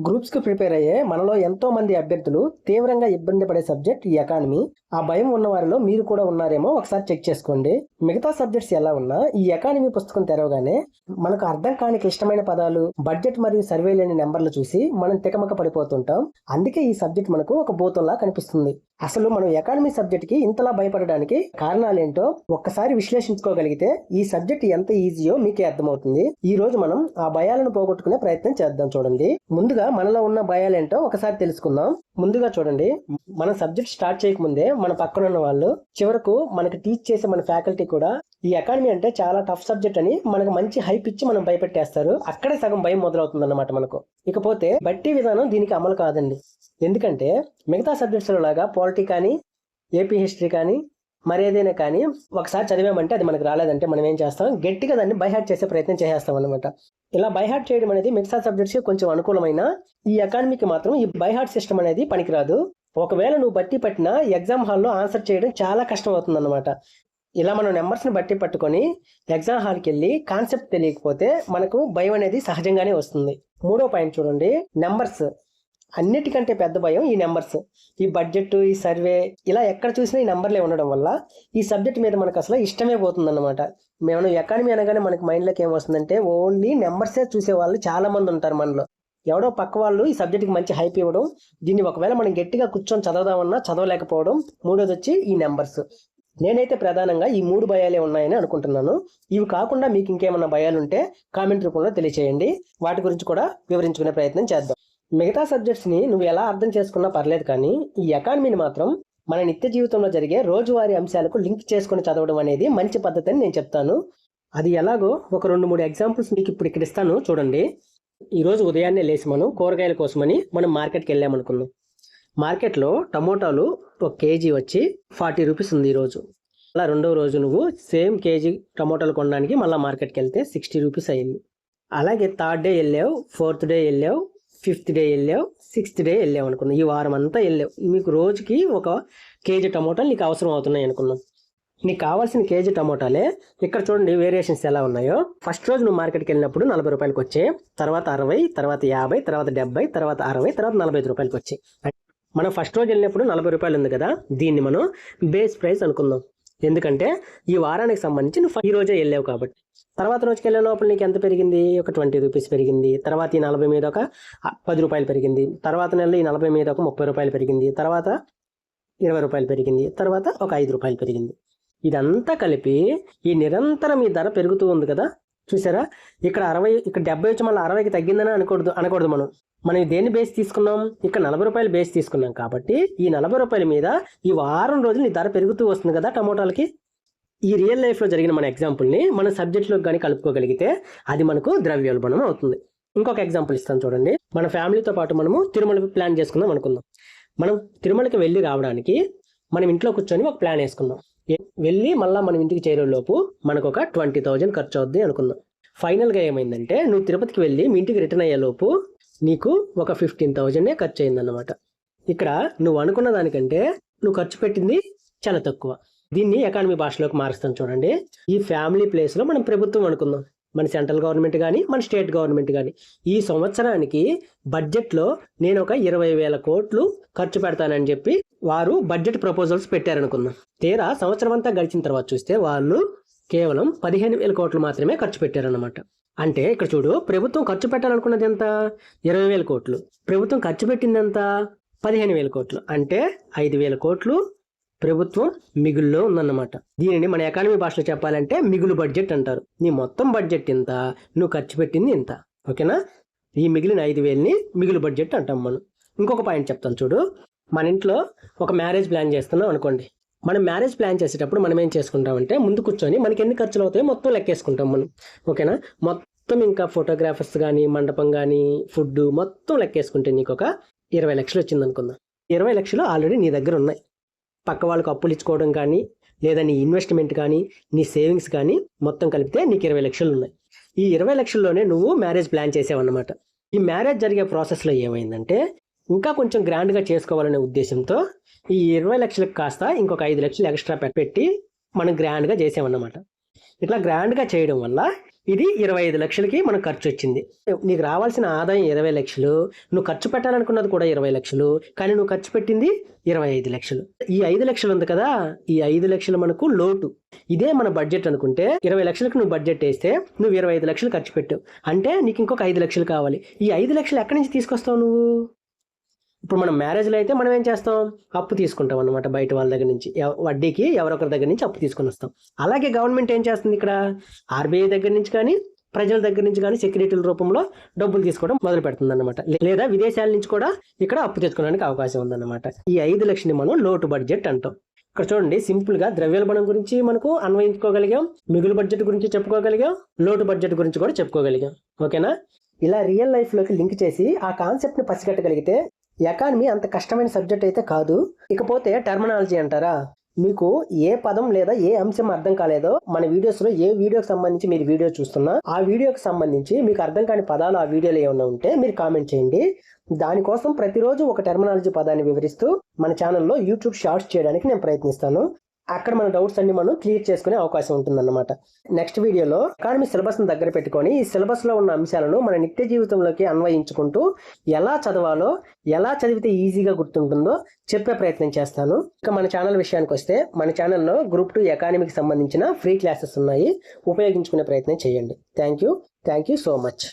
Groups కి prepare అయ్యే మనలో ఎంతో మంది అభ్యర్థులు తీవ్రంగా ఇబ్బంది పడే సబ్జెక్ట్ ఈ ఎకానమీ. ఆ భయం ఉన్న వారిలో మీరు కూడా ఉన్నారేమో ఒకసారి చెక్ చేసుకోండి. మిగతా సబ్జెక్ట్స్ ఎలా ఉన్నా ఈ ఎకానమీ పుస్తకం తెరవగానే మనకు అర్థం కాని క్లిష్టమైన పదాలు, బడ్జెట్ మరియు సర్వే లేని నెంబర్లు చూసి మనం తికమక పడిపోతుంటాం. అందుకే ఈ సబ్జెక్ట్ మనకు ఒక భూతంలా కనిపిస్తుంది. అసలు మనం ఎకానమీ సబ్జెక్ట్ కి ఇంతలా భయపడడానికి కారణాలేంటో ఒక్కసారి విశ్లేషించుకోగలిగితే ఈ సబ్జెక్ట్ ఎంత ఈజీయో మీకే అర్థమవుతుంది. ఈ రోజు మనం ఆ భయాలను పోగొట్టుకునే ప్రయత్నం చేద్దాం. చూడండి, ముందుగా మనలో ఉన్న భయాలేంటో ఒకసారి తెలుసుకుందాం. ముందుగా చూడండి, మన సబ్జెక్ట్ స్టార్ట్ చేయకముందే మన పక్కన ఉన్న వాళ్ళు, చివరకు మనకి టీచ్ చేసే మన ఫ్యాకల్టీ కూడా ఈ ఎకానమీ అంటే చాలా టఫ్ సబ్జెక్ట్ అని మనకు మంచి హైప్ ఇచ్చి మనం భయపెట్టేస్తారు. అక్కడే సగం భయం మొదలవుతుంది అన్నమాట మనకు. ఇకపోతే బట్టి విధానం దీనికి అమలు కాదండి. ఎందుకంటే మిగతా సబ్జెక్ట్స్ లాగా పాలిటీ కానీ, ఏపీ హిస్టరీ కానీ, మరేదైనా కానీ ఒకసారి చదివామంటే అది మనకు రాలేదంటే మనం ఏం చేస్తాం, గట్టిగా దాన్ని బైహార్ట్ చేసే ప్రయత్నం చేసేస్తాం అనమాట. ఇలా బైహార్ట్ చేయడం అనేది మిగతా సబ్జెక్ట్స్ కొంచెం అనుకూలమైన, ఈ ఎకానమీకి మాత్రం ఈ బైహార్ట్ సిస్టమ్ అనేది పనికిరాదు. ఒకవేళ నువ్వు బట్టి పట్టినా ఎగ్జామ్ హాల్లో ఆన్సర్ చేయడం చాలా కష్టం అవుతుంది అనమాట. ఇలా మనం నెంబర్స్ని బట్టి పట్టుకొని ఎగ్జామ్ హాల్కి వెళ్ళి కాన్సెప్ట్ తెలియకపోతే మనకు భయం అనేది సహజంగానే వస్తుంది. మూడో పాయింట్ చూడండి, నెంబర్స్. అన్నిటికంటే పెద్ద భయం ఈ నెంబర్స్. ఈ బడ్జెట్, ఈ సర్వే, ఇలా ఎక్కడ చూసినా ఈ నెంబర్లే ఉండడం వల్ల ఈ సబ్జెక్ట్ మీద మనకు అసలు ఇష్టమే పోతుంది అనమాట. మేము ఎకానమీ అనగానే మనకి మైండ్లోకి ఏమొస్తుందంటే ఓన్లీ నెంబర్సే చూసే వాళ్ళు చాలా మంది ఉంటారు మనలో. ఎవడో పక్క వాళ్ళు ఈ సబ్జెక్ట్కి మంచి హైప్ ఇవ్వడం, దీన్ని ఒకవేళ మనం గట్టిగా కూర్చొని చదవదామన్నా చదవలేకపోవడం. మూడోది వచ్చి ఈ నెంబర్స్. నేనైతే ప్రధానంగా ఈ 3 భయాలే ఉన్నాయని అనుకుంటున్నాను. ఇవి కాకుండా మీకు ఇంకేమన్నా భయాలుంటే కామెంట్ రూపంలో తెలియచేయండి. వాటి గురించి కూడా వివరించుకునే ప్రయత్నం చేద్దాం. మిగతా సబ్జెక్ట్స్ని నువ్వు ఎలా అర్థం చేసుకున్నా పర్లేదు, కానీ ఈ ఎకానమీని మాత్రం మన నిత్య జీవితంలో జరిగే రోజువారీ అంశాలకు లింక్ చేసుకుని చదవడం అనేది మంచి పద్ధతి అని నేను చెప్తాను. అది ఎలాగో ఒక 2-3 ఎగ్జాంపుల్స్ మీకు ఇప్పుడు ఇక్కడ ఇస్తాను చూడండి. ఈరోజు ఉదయాన్నే లేచి మనం కూరగాయల కోసమని మనం మార్కెట్కి వెళ్ళామనుకుందాం. మార్కెట్లో టమోటాలు 1 కేజీ వచ్చి 40 రూపీస్ ఉంది ఈరోజు. అలా రెండవ రోజు నువ్వు సేమ్ కేజీ టమోటాలు కొనడానికి మళ్ళీ మార్కెట్కి వెళ్తే 60 రూపీస్ అయింది. అలాగే 3rd డే వెళ్ళావు, 4th డే వెళ్ళావు, 5th డే వెళ్ళావు, 6th డే వెళ్ళావు అనుకుందాం. ఈ వారం అంతా వెళ్ళావు. మీకు రోజుకి 1 కేజీ టమోటాలు నీకు అవసరం అవుతున్నాయి అనుకుందాం. నీకు కావాల్సిన కేజీ టమోటాలే ఇక్కడ చూడండి వేరియేషన్స్ ఎలా ఉన్నాయో. ఫస్ట్ రోజు నువ్వు మార్కెట్కి వెళ్ళినప్పుడు 40 రూపాయలకి వచ్చాయి, తర్వాత 60, తర్వాత 50, తర్వాత 70, తర్వాత 60, తర్వాత 45 రూపాయలకి వచ్చాయి. మనం ఫస్ట్ రోజు వెళ్ళినప్పుడు 40 రూపాయలు ఉంది కదా, దీన్ని మనం బేస్ ప్రైస్ అనుకుందాం. ఎందుకంటే ఈ వారానికి సంబంధించి నువ్వు ఈ రోజే వెళ్ళావు కాబట్టి. తర్వాత రోజుకి వెళ్ళే లోపల నీకు ఎంత పెరిగింది, ఒక 20 రూపీస్ పెరిగింది. తర్వాత ఈ 40 మీద ఒక 10 రూపాయలు పెరిగింది. తర్వాత నెలలో ఈ 40 మీద ఒక 30 రూపాయలు పెరిగింది. తర్వాత 20 రూపాయలు పెరిగింది. తర్వాత ఒక 5 రూపాయలు పెరిగింది. ఇదంతా కలిపి ఈ నిరంతరం ఈ ధర పెరుగుతూ ఉంది కదా, చూసారా? ఇక్కడ 60, ఇక్కడ 70 వచ్చి మళ్ళీ 60కి తగ్గిందని అనకూడదు. మనం దేన్ని బేస్ తీసుకున్నాం, ఇక్కడ 40 రూపాయలు బేస్ తీసుకున్నాం కాబట్టి ఈ 40 రూపాయల మీద ఈ వారం రోజులు ఈ ధర పెరుగుతూ వస్తుంది కదా టమోటాలకి. ఈ రియల్ లైఫ్లో జరిగిన మన ఎగ్జాంపుల్ని మన సబ్జెక్ట్లోకి కానీ కలుపుకోగలిగితే అది మనకు ద్రవ్యోల్బణం అవుతుంది. ఇంకొక ఎగ్జాంపుల్ ఇస్తాను చూడండి. మన ఫ్యామిలీతో పాటు మనము తిరుమల ప్లాన్ చేసుకుందాం అనుకుందాం. మనం తిరుమలకి వెళ్ళి రావడానికి మనం ఇంట్లో కూర్చొని ఒక ప్లాన్ వేసుకుందాం. వెళ్ళి మళ్ళీ మనం ఇంటికి చేరేలోపు మనకు ఒక 20,000 ఖర్చు అవుద్ది అనుకుందాం. ఫైనల్గా ఏమైందంటే నువ్వు తిరుపతికి వెళ్ళి మీ ఇంటికి రిటర్న్ అయ్యేలోపు నీకు ఒక 15,000 ఖర్చు అయిందన్నమాట. ఇక్కడ నువ్వు అనుకున్న దానికంటే నువ్వు ఖర్చు పెట్టింది చాలా తక్కువ. దీన్ని ఎకానమీ భాషలోకి మారుస్తాను చూడండి. ఈ ఫ్యామిలీ ప్లేస్లో మనం ప్రభుత్వం అనుకుందాం, మన సెంట్రల్ గవర్నమెంట్ కానీ మన స్టేట్ గవర్నమెంట్ కానీ ఈ సంవత్సరానికి బడ్జెట్లో నేను ఒక 20,000 కోట్లు ఖర్చు పెడతానని చెప్పి వారు బడ్జెట్ ప్రపోజల్స్ పెట్టారనుకుందాం. తీరా సంవత్సరం అంతా గడిచిన తర్వాత చూస్తే వాళ్ళు కేవలం 15,000 కోట్లు మాత్రమే ఖర్చు పెట్టారన్నమాట. అంటే ఇక్కడ చూడు, ప్రభుత్వం ఖర్చు పెట్టాలనుకున్నది ఎంత, 20,000 కోట్లు. ప్రభుత్వం ఖర్చు పెట్టింది ఎంత, 15,000 కోట్లు. అంటే 5,000 కోట్లు ప్రభుత్వం మిగుల్లో ఉందన్నమాట. దీనిని మన ఎకానమీ భాషలో చెప్పాలంటే మిగులు బడ్జెట్ అంటారు. నీ మొత్తం బడ్జెట్ ఇంత, నువ్వు ఖర్చు పెట్టింది ఇంత, ఓకేనా? ఈ మిగిలిన 5,000ని మిగులు బడ్జెట్ అంటాం మనం. ఇంకొక పాయింట్ చెప్తాను చూడు. మన ఇంట్లో ఒక మ్యారేజ్ ప్లాన్ చేస్తున్నాం అనుకోండి. మనం మ్యారేజ్ ప్లాన్ చేసేటప్పుడు మనం ఏం చేసుకుంటామంటే ముందు కూర్చొని మనకి ఎన్ని ఖర్చులు అవుతాయో మొత్తం లెక్కేసుకుంటాం మనం, ఓకేనా? మొత్తం ఇంకా ఫోటోగ్రాఫర్స్ కానీ, మండపం కానీ, ఫుడ్ మొత్తం లెక్కేసుకుంటే నీకు ఒక 20 లక్షలు వచ్చింది అనుకుందాం. 20 లక్షలు ఆల్రెడీ నీ దగ్గర ఉన్నాయి. పక్క వాళ్ళకు అప్పులు ఇచ్చుకోవడం కానీ, లేదా నీ ఇన్వెస్ట్మెంట్ కానీ, నీ సేవింగ్స్ కానీ మొత్తం కలిపితే నీకు 20 లక్షలు ఉన్నాయి. ఈ 20 లక్షల్లోనే నువ్వు మ్యారేజ్ ప్లాన్ చేసావన్నమాట. ఈ మ్యారేజ్ జరిగే ప్రాసెస్లో ఏమైందంటే ఇంకా కొంచెం గ్రాండ్గా చేసుకోవాలనే ఉద్దేశంతో ఈ 20 లక్షలకు కాస్త ఇంకొక 5 లక్షలు ఎక్స్ట్రా పెట్టి మనం గ్రాండ్గా చేసామన్నమాట. ఇట్లా గ్రాండ్గా చేయడం వల్ల ఇది 25 లక్షలకి మనకు ఖర్చు వచ్చింది. నీకు రావాల్సిన ఆదాయం 20 లక్షలు, నువ్వు ఖర్చు పెట్టాలనుకున్నది కూడా 20 లక్షలు, కానీ నువ్వు ఖర్చు పెట్టింది 25 లక్షలు. ఈ 5 లక్షలు ఉంది కదా, ఈ 5 లక్షలు మనకు లోటు. ఇదే మన బడ్జెట్ అనుకుంటే 20 లక్షలకు నువ్వు బడ్జెట్ వేస్తే నువ్వు 25 లక్షలు ఖర్చు పెట్టావు అంటే నీకు ఇంకొక 5 లక్షలు కావాలి. ఈ 5 లక్షలు ఎక్కడి నుంచి తీసుకొస్తావు నువ్వు? ఇప్పుడు మనం మ్యారేజ్లో అయితే మనం ఏం చేస్తాం, అప్పు తీసుకుంటాం అనమాట బయట వాళ్ళ దగ్గర నుంచి, వడ్డీకి ఎవరొకరి దగ్గర నుంచి అప్పు తీసుకొని వస్తాం. అలాగే గవర్నమెంట్ ఏం చేస్తుంది, ఇక్కడ ఆర్బీఐ దగ్గర నుంచి కానీ ప్రజల దగ్గర నుంచి కానీ సెక్యూరిటీల రూపంలో డబ్బులు తీసుకోవడం మొదలు పెడుతుంది అనమాట. లేదా విదేశాల నుంచి కూడా ఇక్కడ అప్పు తెచ్చుకోవడానికి అవకాశం ఉందన్నమాట. ఈ 5 లక్షని మనం లోటు బడ్జెట్ అంటాం. ఇక్కడ చూడండి, సింపుల్ గా ద్రవ్యోల్బణం గురించి మనకు అన్వయించుకోగలిగాం, మిగులు బడ్జెట్ గురించి చెప్పుకోగలిగాం, లోటు బడ్జెట్ గురించి కూడా చెప్పుకోగలిగాం. ఓకేనా? ఇలా రియల్ లైఫ్ లోకి లింక్ చేసి ఆ కాన్సెప్ట్ ని పసిగట్టగలిగితే ఎకానమీ అంత కష్టమైన సబ్జెక్ట్ అయితే కాదు. ఇకపోతే టర్మినాలజీ అంటారా, మీకు ఏ పదం లేదా ఏ అంశం అర్థం కాలేదో మన వీడియోస్లో ఏ వీడియోకి సంబంధించి మీరు వీడియో చూస్తున్నా ఆ వీడియోకి సంబంధించి మీకు అర్థం కాని పదాలు ఆ వీడియోలో ఏమైనా ఉంటే మీరు కామెంట్ చేయండి. దానికోసం ప్రతిరోజు ఒక టర్మినాలజీ పదాన్ని వివరిస్తూ మన ఛానల్లో యూట్యూబ్ షార్ట్స్ చేయడానికి నేను ప్రయత్నిస్తాను. అక్కడ మన డౌట్స్ అన్ని మనం క్లియర్ చేసుకునే అవకాశం ఉంటుందన్నమాట. నెక్స్ట్ వీడియోలో ఎకానమీ సిలబస్ని దగ్గర పెట్టుకొని ఈ సిలబస్లో ఉన్న అంశాలను మన నిత్య జీవితంలోకి అన్వయించుకుంటూ ఎలా చదవాలో, ఎలా చదివితే ఈజీగా గుర్తుంటుందో చెప్పే ప్రయత్నం చేస్తాను. ఇక మన ఛానల్ విషయానికి వస్తే మన ఛానల్లో గ్రూప్ 2 ఎకానమీకి సంబంధించిన ఫ్రీ క్లాసెస్ ఉన్నాయి, ఉపయోగించుకునే ప్రయత్నం చేయండి. Thank you so much.